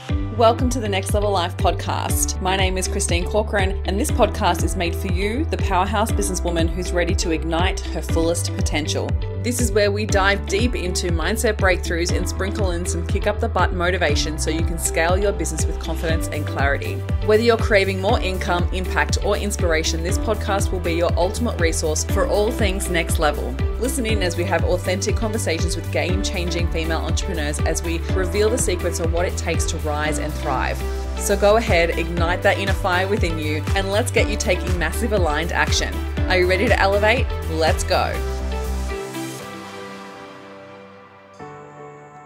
Welcome to the Next Level Life podcast. My name is Christine Corcoran, and this podcast is made for you, the powerhouse businesswoman who's ready to ignite her fullest potential. This is where we dive deep into mindset breakthroughs and sprinkle in some kick up the butt motivation so you can scale your business with confidence and clarity. Whether you're craving more income, impact, or inspiration, this podcast will be your ultimate resource for all things next level. Listen in as we have authentic conversations with game-changing female entrepreneurs as we reveal the secrets of what it takes to rise and thrive. So go ahead, ignite that inner fire within you, and let's get you taking massive aligned action. Are you ready to elevate? Let's go.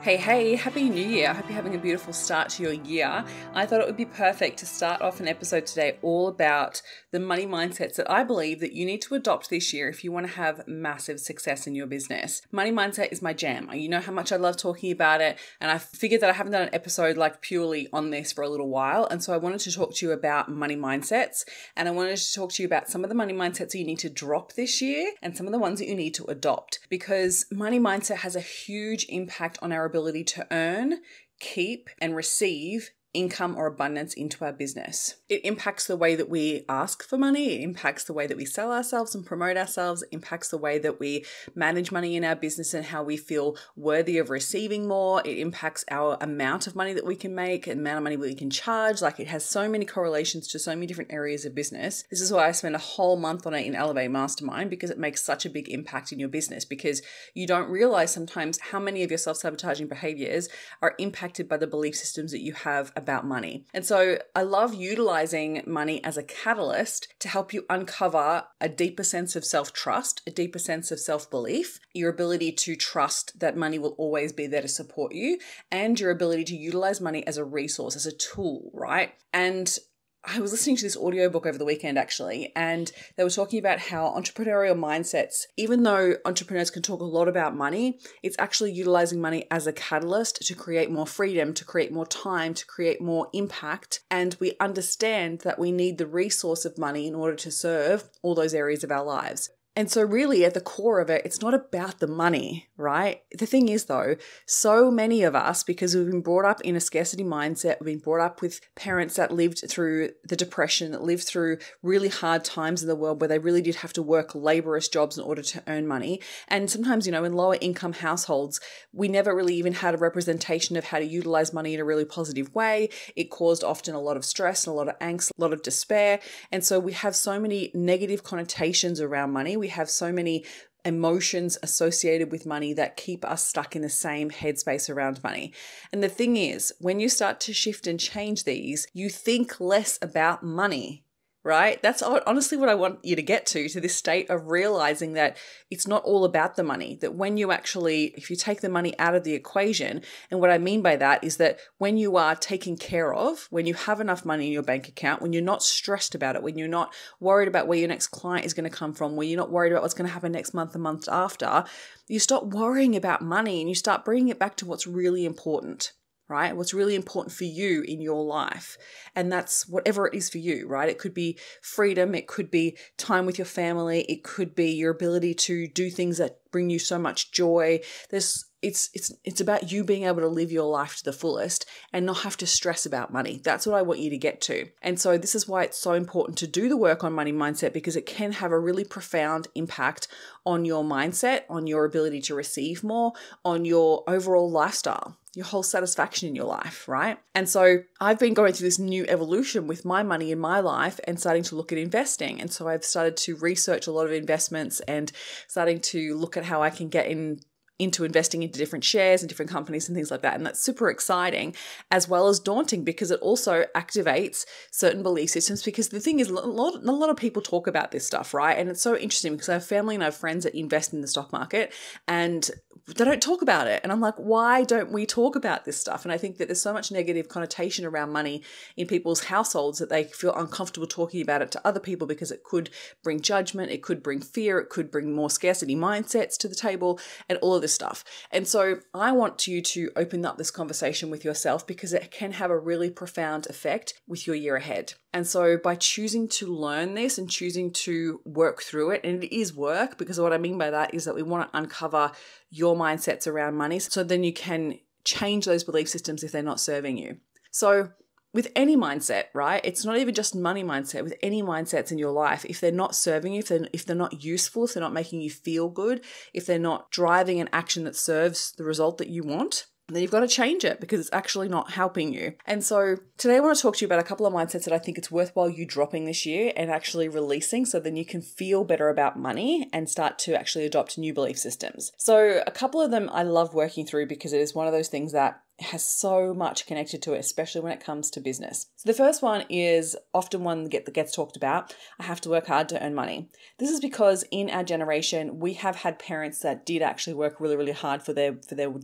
Hey, Happy New Year. I hope you're having a beautiful start to your year. I thought it would be perfect to start off an episode today all about the money mindsets that I believe that you need to adopt this year if you want to have massive success in your business. Money mindset is my jam. You know how much I love talking about it, and I figured that I haven't done an episode like purely on this for a little while, and so I wanted to talk to you about money mindsets, and I wanted to talk to you about some of the money mindsets that you need to drop this year and some of the ones that you need to adopt, because money mindset has a huge impact on our ability to earn, keep, and receive income or abundance into our business. It impacts the way that we ask for money. It impacts the way that we sell ourselves and promote ourselves. It impacts the way that we manage money in our business and how we feel worthy of receiving more. It impacts our amount of money that we can make, the amount of money we can charge. Like, it has so many correlations to so many different areas of business. This is why I spend a whole month on it in Elevate Mastermind, because it makes such a big impact in your business, because you don't realize sometimes how many of your self-sabotaging behaviors are impacted by the belief systems that you have about money. And so I love utilizing money as a catalyst to help you uncover a deeper sense of self-trust, a deeper sense of self-belief, your ability to trust that money will always be there to support you, and your ability to utilize money as a resource, as a tool, right? And I was listening to this audiobook over the weekend actually, and they were talking about how entrepreneurial mindsets, even though entrepreneurs can talk a lot about money, it's actually utilizing money as a catalyst to create more freedom, to create more time, to create more impact. And we understand that we need the resource of money in order to serve all those areas of our lives. And so really at the core of it, it's not about the money, right? The thing is though, so many of us, because we've been brought up in a scarcity mindset, we've been brought up with parents that lived through the depression, that lived through really hard times in the world where they really did have to work laborious jobs in order to earn money. And sometimes, in lower income households, we never really even had a representation of how to utilize money in a really positive way. It caused often a lot of stress and a lot of angst, a lot of despair. And so we have so many negative connotations around money. We have so many emotions associated with money that keep us stuck in the same headspace around money. And the thing is, when you start to shift and change these, you think less about money, right? That's honestly what I want you to get to this state of realizing that it's not all about the money, that when you actually, if you take the money out of the equation, and what I mean by that is that when you are taken care of, when you have enough money in your bank account, when you're not stressed about it, when you're not worried about where your next client is going to come from, when you're not worried about what's going to happen next month, the month after, you stop worrying about money and you start bringing it back to what's really important. Right? What's really important for you in your life. And that's whatever it is for you, right? It could be freedom. It could be time with your family. It could be your ability to do things that bring you so much joy. It's about you being able to live your life to the fullest and not have to stress about money. That's what I want you to get to. And so this is why it's so important to do the work on money mindset, because it can have a really profound impact on your mindset, on your ability to receive more, on your overall lifestyle, your whole satisfaction in your life, right? And so I've been going through this new evolution with my money in my life and starting to look at investing. And so I've started to research a lot of investments and starting to look at how I can get into investing into different shares and different companies and things like that. And that's super exciting as well as daunting, because it also activates certain belief systems. Because the thing is, a lot of people talk about this stuff, right? And it's so interesting because I have family and I have friends that invest in the stock market and they don't talk about it. And I'm like, why don't we talk about this stuff? And I think that there's so much negative connotation around money in people's households that they feel uncomfortable talking about it to other people because it could bring judgment, it could bring fear, it could bring more scarcity mindsets to the table and all of this stuff. And so I want you to open up this conversation with yourself, because it can have a really profound effect with your year ahead. And so by choosing to learn this and choosing to work through it, and it is work, because what I mean by that is that we want to uncover your mindsets around money so then you can change those belief systems if they're not serving you. So with any mindset, right? It's not even just money mindset. With any mindsets in your life, if they're not serving you, if they're not useful, if they're not making you feel good, if they're not driving an action that serves the result that you want, then you've got to change it because it's actually not helping you. And so today I want to talk to you about a couple of mindsets that I think it's worthwhile you dropping this year and actually releasing, so then you can feel better about money and start to actually adopt new belief systems. So a couple of them I love working through because it is one of those things that has so much connected to it, especially when it comes to business. So the first one is often one that gets talked about. I have to work hard to earn money. This is because in our generation, we have had parents that did actually work really, really hard for their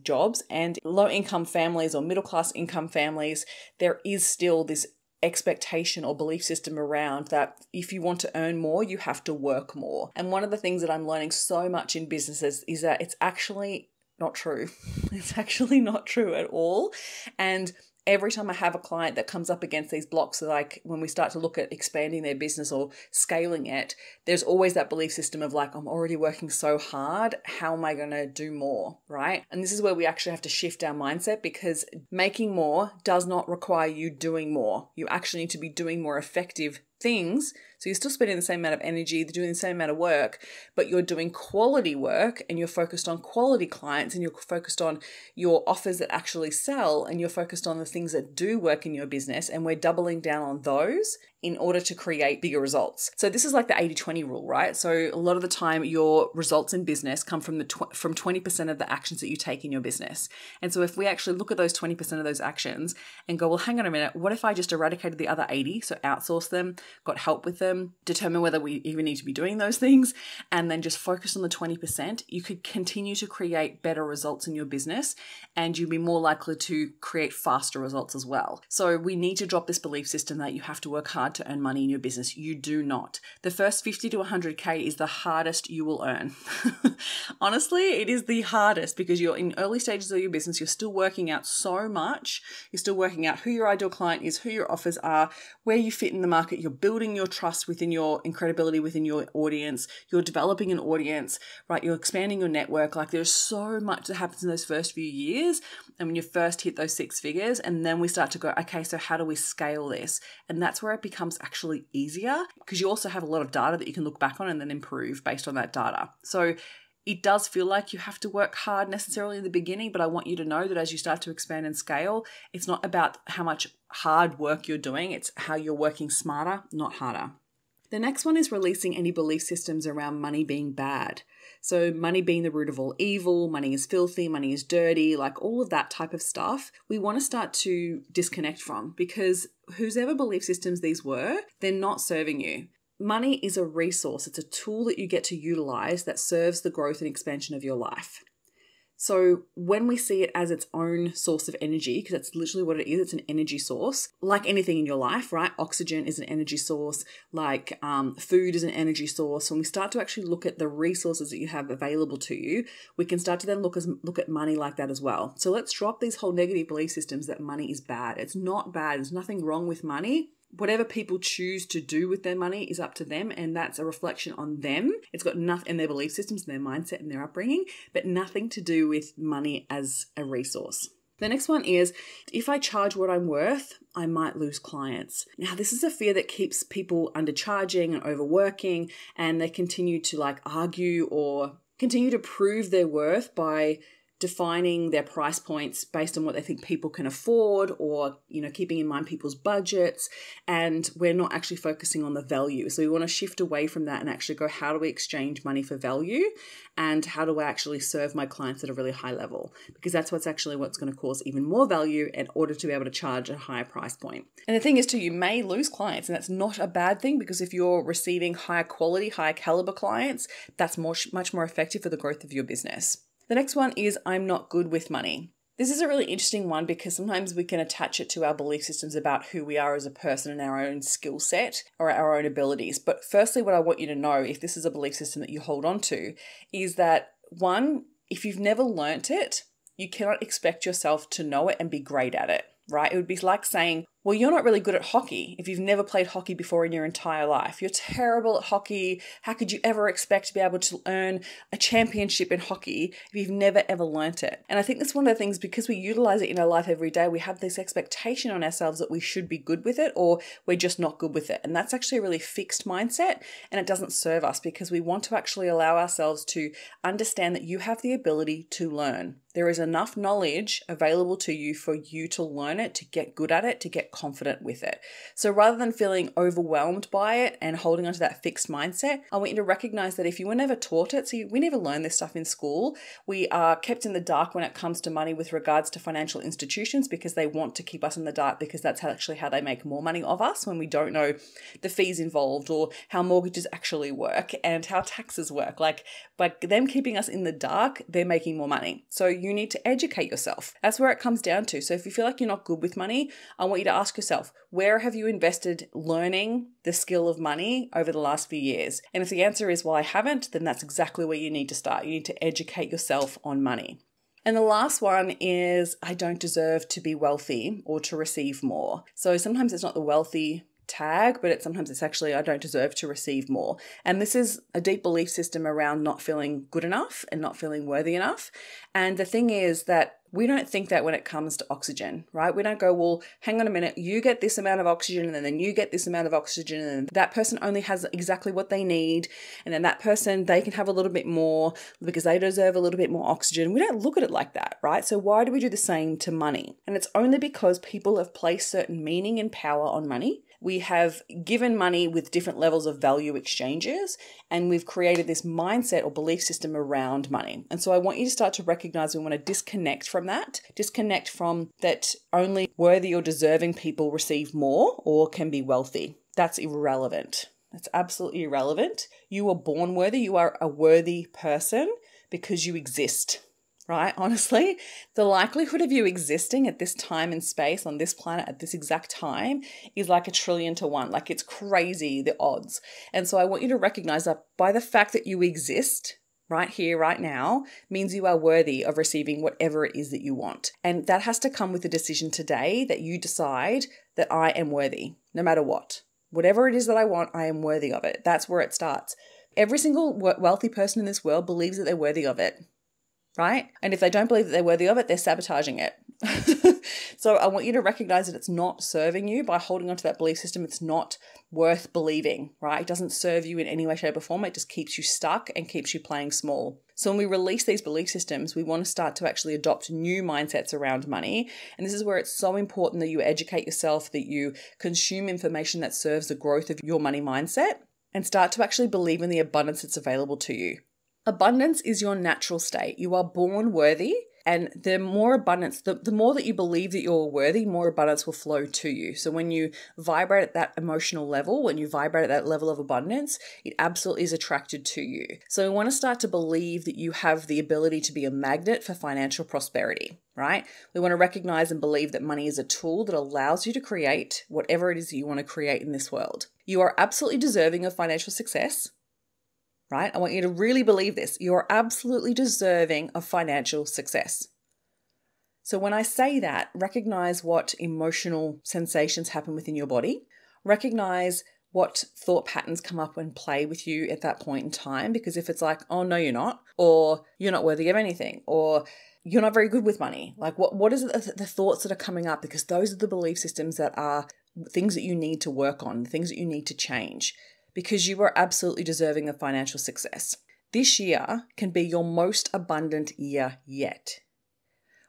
jobs, and low income families or middle class income families, there is still this expectation or belief system around that if you want to earn more, you have to work more. And one of the things that I'm learning so much in businesses is that it's actually not true. It's actually not true at all. And every time I have a client that comes up against these blocks, like when we start to look at expanding their business or scaling it, there's always that belief system of like, I'm already working so hard. How am I going to do more? Right? And this is where we actually have to shift our mindset, because making more does not require you doing more. You actually need to be doing more effective things. So you're still spending the same amount of energy, doing the same amount of work, but you're doing quality work and you're focused on quality clients and you're focused on your offers that actually sell and you're focused on the things that do work in your business, and we're doubling down on those in order to create bigger results. So this is like the 80-20 rule, right? So a lot of the time your results in business come from from 20% of the actions that you take in your business. And so if we actually look at those 20% of those actions and go, well, hang on a minute, what if I just eradicated the other 80? So outsource them, got help with them, determine whether we even need to be doing those things, and then just focus on the 20%, you could continue to create better results in your business and you'd be more likely to create faster results as well. So we need to drop this belief system that you have to work hard to earn money in your business. You do not. The first 50 to 100K is the hardest you will earn. Honestly, it is the hardest because you're in early stages of your business. You're still working out so much. You're still working out who your ideal client is, who your offers are, where you fit in the market. You're building your trust within your credibility within your audience. You're developing an audience, right? You're expanding your network. Like there's so much that happens in those first few years. And when you first hit those 6 figures, and then we start to go, okay, so how do we scale this? And that's where it becomes actually easier, because you also have a lot of data that you can look back on and then improve based on that data. So it does feel like you have to work hard necessarily in the beginning, but I want you to know that as you start to expand and scale, it's not about how much hard work you're doing, it's how you're working smarter, not harder. The next one is releasing any belief systems around money being bad. So money being the root of all evil, money is filthy, money is dirty, like all of that type of stuff, we want to start to disconnect from, because whosever belief systems these were, they're not serving you. Money is a resource. It's a tool that you get to utilize that serves the growth and expansion of your life. So when we see it as its own source of energy, because that's literally what it is, it's an energy source, like anything in your life, right? Oxygen is an energy source, like food is an energy source. When we start to actually look at the resources that you have available to you, we can start to then look at money like that as well. So let's drop these whole negative belief systems that money is bad. It's not bad. There's nothing wrong with money. Whatever people choose to do with their money is up to them, and that's a reflection on them. It's got nothing in their belief systems and their mindset and their upbringing, but nothing to do with money as a resource. The next one is, if I charge what I'm worth, I might lose clients. Now, this is a fear that keeps people undercharging and overworking, and they continue to argue or continue to prove their worth by defining their price points based on what they think people can afford, or, keeping in mind people's budgets. And we're not actually focusing on the value. So we want to shift away from that and actually go, how do we exchange money for value? And how do I actually serve my clients at a really high level? Because that's what's going to cause even more value in order to be able to charge a higher price point. And the thing is too, you may lose clients, and that's not a bad thing, because if you're receiving higher quality, higher caliber clients, that's much more effective for the growth of your business. The next one is, I'm not good with money. This is a really interesting one because sometimes we can attach it to our belief systems about who we are as a person and our own skill set or our own abilities. But firstly, what I want you to know, if this is a belief system that you hold on to, is that one, if you've never learnt it, you cannot expect yourself to know it and be great at it. right? It would be like saying, well, you're not really good at hockey if you've never played hockey before in your entire life. You're terrible at hockey. How could you ever expect to be able to earn a championship in hockey if you've never ever learnt it? And I think that's one of the things, because we utilize it in our life every day, we have this expectation on ourselves that we should be good with it, or we're just not good with it. And that's actually a really fixed mindset, and it doesn't serve us, because we want to actually allow ourselves to understand that you have the ability to learn. There is enough knowledge available to you for you to learn it, to get good at it, to get confident with it. So rather than feeling overwhelmed by it and holding onto that fixed mindset, I want you to recognize that if you were never taught it, so we never learn this stuff in school, we are kept in the dark when it comes to money with regards to financial institutions, because they want to keep us in the dark, because that's actually how they make more money of us, when we don't know the fees involved or how mortgages actually work and how taxes work. Like, by them keeping us in the dark, they're making more money. So you need to educate yourself. That's where it comes down to. So if you feel like you're not good with money, I want you to ask yourself, where have you invested learning the skill of money over the last few years? And if the answer is, well, I haven't, then that's exactly where you need to start. You need to educate yourself on money. And the last one is, I don't deserve to be wealthy or to receive more. So sometimes it's not the wealthy tag, but sometimes it's actually, I don't deserve to receive more. And this is a deep belief system around not feeling good enough and not feeling worthy enough. And the thing is that we don't think that when it comes to oxygen, right? We don't go, well, hang on a minute, you get this amount of oxygen and then you get this amount of oxygen and that person only has exactly what they need. And then that person, they can have a little bit more because they deserve a little bit more oxygen. We don't look at it like that, right? So why do we do the same to money? And it's only because people have placed certain meaning and power on money. We have given money with different levels of value exchanges, and we've created this mindset or belief system around money. And so I want you to start to recognize we want to disconnect from that, disconnect from that only worthy or deserving people receive more or can be wealthy. That's irrelevant. That's absolutely irrelevant. You were born worthy. You are a worthy person because you exist. Right? Honestly, the likelihood of you existing at this time and space on this planet at this exact time is like 1,000,000,000 to 1. Like, it's crazy, the odds. And so I want you to recognize that by the fact that you exist right here, right now, means you are worthy of receiving whatever it is that you want. And that has to come with a decision today that you decide that I am worthy, no matter what. Whatever it is that I want, I am worthy of it. That's where it starts. Every single wealthy person in this world believes that they're worthy of it. Right? And if they don't believe that they're worthy of it, they're sabotaging it. So I want you to recognize that it's not serving you by holding onto that belief system. It's not worth believing, right? It doesn't serve you in any way, shape, or form. It just keeps you stuck and keeps you playing small. So when we release these belief systems, we want to start to actually adopt new mindsets around money. And this is where it's so important that you educate yourself, that you consume information that serves the growth of your money mindset, and start to actually believe in the abundance that's available to you. Abundance is your natural state. You are born worthy, and the more abundance, the more that you believe that you're worthy, more abundance will flow to you. So when you vibrate at that emotional level, when you vibrate at that level of abundance, it absolutely is attracted to you. So we want to start to believe that you have the ability to be a magnet for financial prosperity, right? We want to recognize and believe that money is a tool that allows you to create whatever it is that you want to create in this world. You are absolutely deserving of financial success. Right? I want you to really believe this. You're absolutely deserving of financial success. So when I say that, recognize what emotional sensations happen within your body. Recognize what thought patterns come up and play with you at that point in time. Because if it's like, oh, no, you're not, or you're not worthy of anything, or you're not very good with money, like what is it, the thoughts that are coming up? Because those are the belief systems that are things that you need to work on, things that you need to change. Because you are absolutely deserving of financial success. This year can be your most abundant year yet.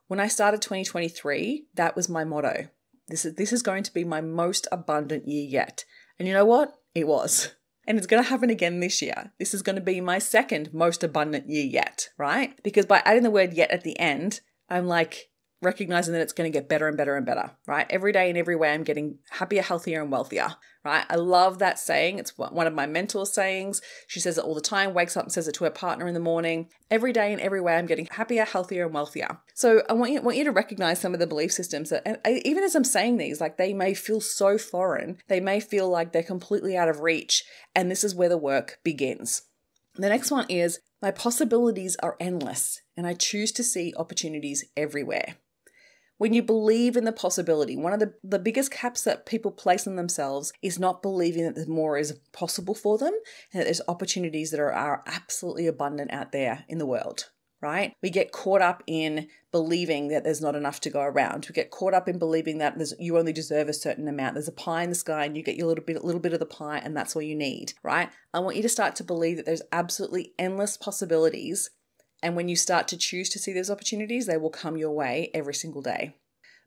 When I started 2023, that was my motto. This is going to be my most abundant year yet. And you know what? It was. And it's going to happen again this year. This is going to be my second most abundant year yet, right? Because by adding the word yet at the end, I'm like recognizing that it's going to get better and better and better, right? Every day in every way, I'm getting happier, healthier, and wealthier, right? I love that saying. It's one of my mentor's sayings. She says it all the time, wakes up and says it to her partner in the morning. Every day in every way, I'm getting happier, healthier, and wealthier. So I want you to recognize some of the belief systems that, and even as I'm saying these, like they may feel so foreign, they may feel like they're completely out of reach, and this is where the work begins. The next one is, my possibilities are endless, and I choose to see opportunities everywhere. When you believe in the possibility, one of the biggest caps that people place on themselves is not believing that there's more is possible for them and that there's opportunities that are absolutely abundant out there in the world, right? We get caught up in believing that there's not enough to go around. We get caught up in believing that you only deserve a certain amount. There's a pie in the sky and you get your little bit of the pie and that's all you need, right? I want you to start to believe that there's absolutely endless possibilities. And when you start to choose to see those opportunities, they will come your way every single day.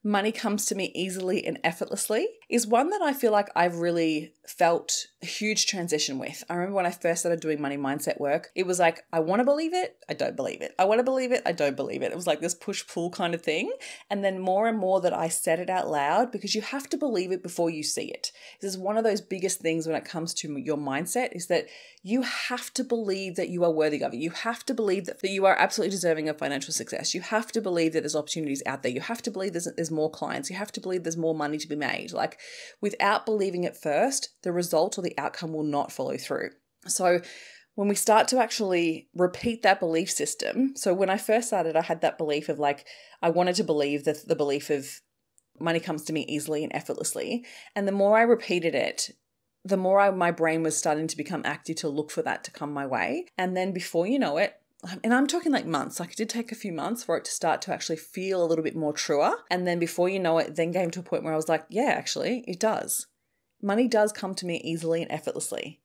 Money comes to me easily and effortlessly is one that I feel like I've really felt a huge transition with. I remember when I first started doing money mindset work, it was like, I want to believe it, I don't believe it. I want to believe it, I don't believe it. It was like this push-pull kind of thing. And then more and more that I said it out loud, because you have to believe it before you see it. This is one of those biggest things when it comes to your mindset, is that you have to believe that you are worthy of it. You have to believe that you are absolutely deserving of financial success. You have to believe that there's opportunities out there. You have to believe there's more clients. You have to believe there's more money to be made. Like, without believing it first, the result or the outcome will not follow through. So when we start to actually repeat that belief system, so when I first started, I had that belief of like, I wanted to believe that the belief of money comes to me easily and effortlessly. And the more I repeated it, the more my brain was starting to become active to look for that to come my way. And then before you know it, and I'm talking like months, like it did take a few months for it to start to actually feel a little bit more truer. And then before you know it, then came to a point where I was like, yeah, actually, it does. Money does come to me easily and effortlessly.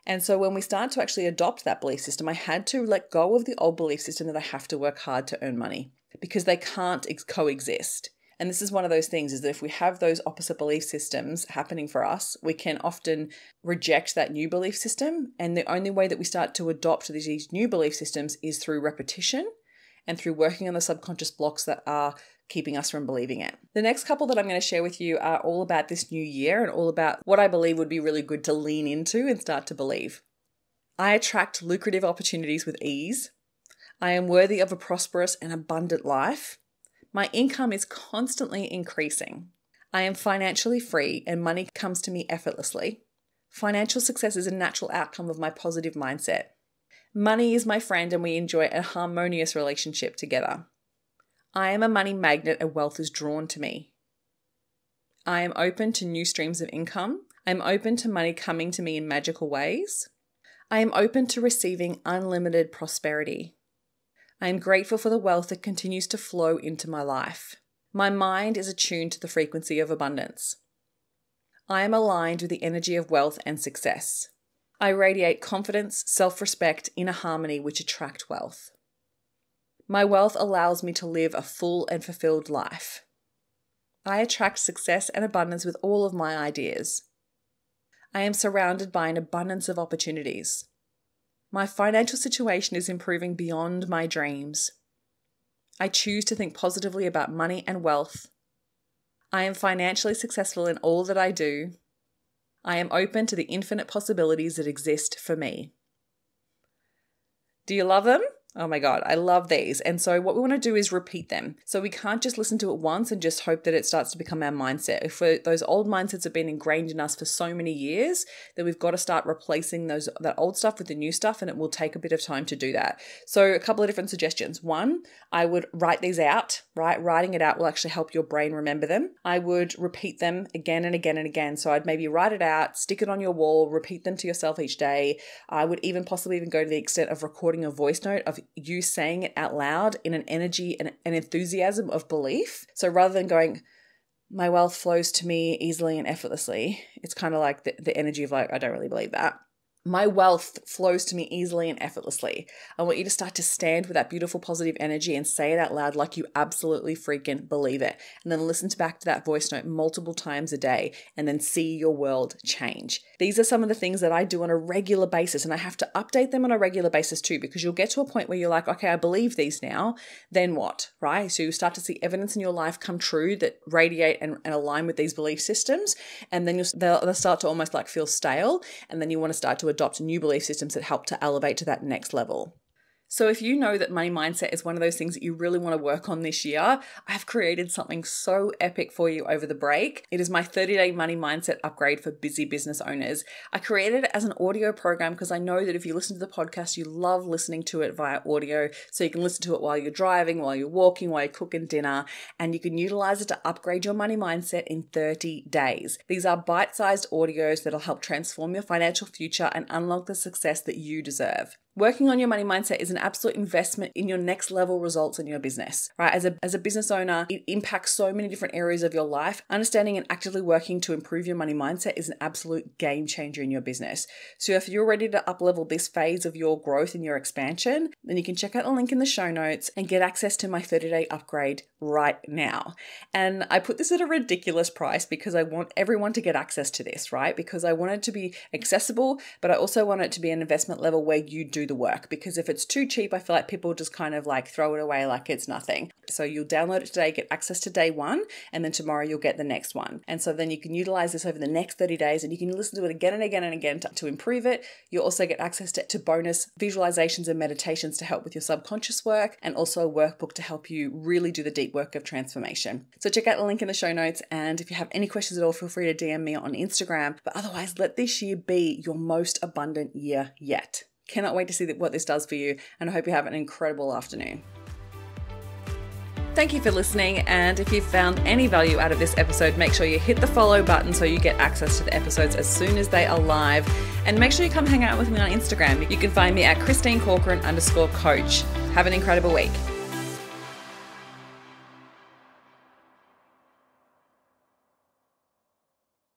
And so when we start to actually adopt that belief system, I had to let go of the old belief system that I have to work hard to earn money, because they can't coexist. And this is one of those things, is that if we have those opposite belief systems happening for us, we can often reject that new belief system. And the only way that we start to adopt these new belief systems is through repetition and through working on the subconscious blocks that are keeping us from believing it. The next couple that I'm going to share with you are all about this new year and all about what I believe would be really good to lean into and start to believe. I attract lucrative opportunities with ease. I am worthy of a prosperous and abundant life. My income is constantly increasing. I am financially free and money comes to me effortlessly. Financial success is a natural outcome of my positive mindset. Money is my friend and we enjoy a harmonious relationship together. I am a money magnet and wealth is drawn to me. I am open to new streams of income. I am open to money coming to me in magical ways. I am open to receiving unlimited prosperity. I am grateful for the wealth that continues to flow into my life. My mind is attuned to the frequency of abundance. I am aligned with the energy of wealth and success. I radiate confidence, self-respect, inner harmony, which attract wealth. My wealth allows me to live a full and fulfilled life. I attract success and abundance with all of my ideas. I am surrounded by an abundance of opportunities. My financial situation is improving beyond my dreams. I choose to think positively about money and wealth. I am financially successful in all that I do. I am open to the infinite possibilities that exist for me. Do you love them? Oh my God, I love these. And so what we want to do is repeat them. So we can't just listen to it once and just hope that it starts to become our mindset. If those old mindsets have been ingrained in us for so many years, then we've got to start replacing that old stuff with the new stuff, and it will take a bit of time to do that. So a couple of different suggestions. One, I would write these out, right? Writing it out will actually help your brain remember them. I would repeat them again and again and again. So I'd maybe write it out, stick it on your wall, repeat them to yourself each day. I would possibly go to the extent of recording a voice note of you saying it out loud in an energy and an enthusiasm of belief. So rather than going, my wealth flows to me easily and effortlessly, it's kind of like the energy of like, I don't really believe that. My wealth flows to me easily and effortlessly. I want you to start to stand with that beautiful positive energy and say it out loud like you absolutely freaking believe it. And then listen back to that voice note multiple times a day and then see your world change. These are some of the things that I do on a regular basis, and I have to update them on a regular basis too, because you'll get to a point where you're like, okay, I believe these now, then what, right? So you start to see evidence in your life come true that radiate and align with these belief systems, and then they'll start to almost like feel stale, and then you want to start to adopt new belief systems that help to elevate to that next level. So if you know that money mindset is one of those things that you really want to work on this year, I've created something so epic for you over the break. It is my 30-day money mindset upgrade for busy business owners. I created it as an audio program because I know that if you listen to the podcast, you love listening to it via audio. So you can listen to it while you're driving, while you're walking, while you're cooking dinner, and you can utilize it to upgrade your money mindset in 30 days. These are bite-sized audios that'll help transform your financial future and unlock the success that you deserve. Working on your money mindset is an absolute investment in your next level results in your business, right? As a business owner, it impacts so many different areas of your life. Understanding and actively working to improve your money mindset is an absolute game changer in your business. So if you're ready to up-level this phase of your growth and your expansion, then you can check out the link in the show notes and get access to my 30-day upgrade right now. And I put this at a ridiculous price because I want everyone to get access to this, right? Because I want it to be accessible, but I also want it to be an investment level where you do the work, because if it's too cheap, I feel like people just kind of like throw it away like it's nothing. So you'll download it today, get access to day one, and then tomorrow you'll get the next one. And so then you can utilize this over the next 30 days and you can listen to it again and again and again to improve it. You'll also get access to bonus visualizations and meditations to help with your subconscious work, and also a workbook to help you really do the deep work of transformation. So check out the link in the show notes. And if you have any questions at all, feel free to DM me on Instagram. But otherwise, let this year be your most abundant year yet. Cannot wait to see what this does for you, and I hope you have an incredible afternoon. Thank you for listening, and if you found any value out of this episode, make sure you hit the follow button so you get access to the episodes as soon as they are live, and make sure you come hang out with me on Instagram. You can find me at ChristineCorcoran_coach. Have an incredible week.